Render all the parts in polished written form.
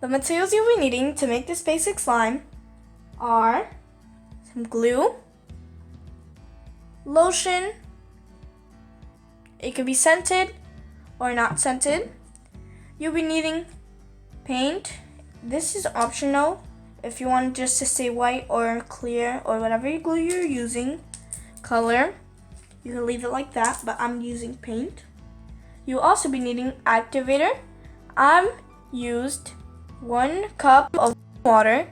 The materials you'll be needing to make this basic slime are some glue, lotion, it could be scented or not scented. You'll be needing paint. This is optional if you want just to stay white or clear or whatever glue you're using. Color, you can leave it like that, but I'm using paint. You'll also be needing activator. I'm used 1 cup of water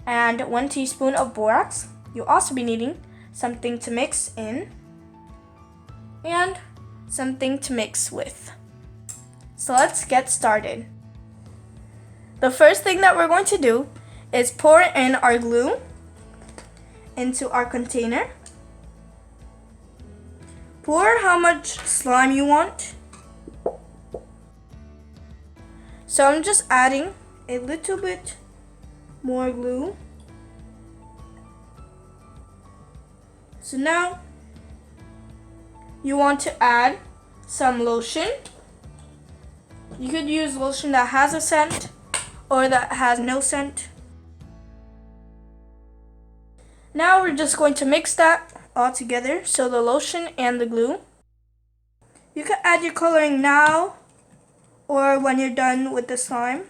and 1 teaspoon of borax. You'll also be needing something to mix in and something to mix with. So let's get started. The first thing that we're going to do is pour in our glue into our container. Pour how much slime you want. So I'm just adding a little bit more glue. So now you want to add some lotion. You could use lotion that has a scent or that has no scent. Now we're just going to mix that all together, so the lotion and the glue. You can add your coloring now or when you're done with the slime.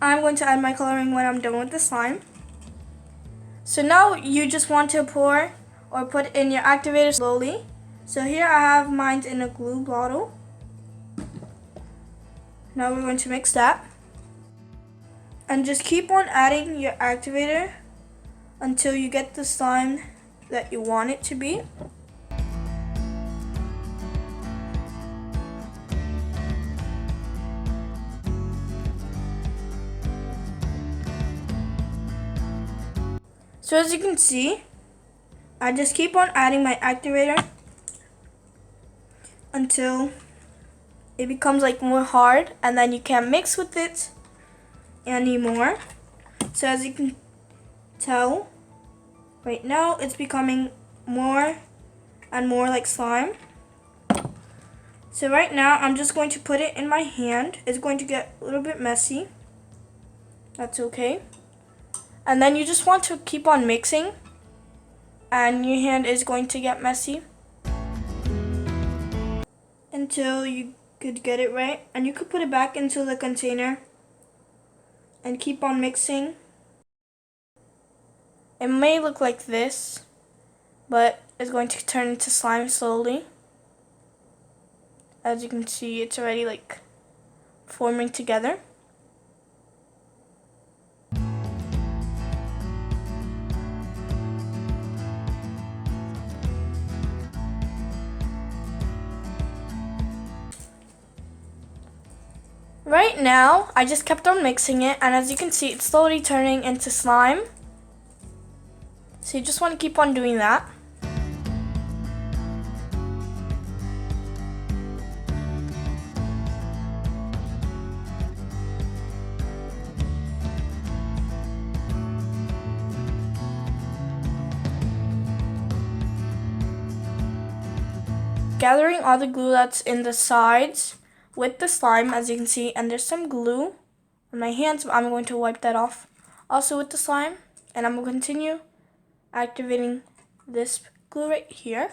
I'm going to add my coloring when I'm done with the slime. So now you just want to pour or put in your activator slowly. So here I have mine in a glue bottle. Now we're going to mix that. And just keep on adding your activator until you get the slime that you want it to be. So as you can see, I just keep on adding my activator until it becomes like more hard, and then you can't mix with it anymore. So as you can tell, right now it's becoming more and more like slime. So right now I'm just going to put it in my hand. It's going to get a little bit messy. That's okay. And then you just want to keep on mixing, and your hand is going to get messy until you could get it right. And you could put it back into the container and keep on mixing. It may look like this, but it's going to turn into slime slowly. As you can see, it's already like forming together. Right now, I just kept on mixing it, and as you can see, it's slowly turning into slime. So you just want to keep on doing that. Gathering all the glue that's in the sides with the slime, as you can see, and there's some glue on my hands, but I'm going to wipe that off also with the slime, and I'm going to continue activating this glue right here.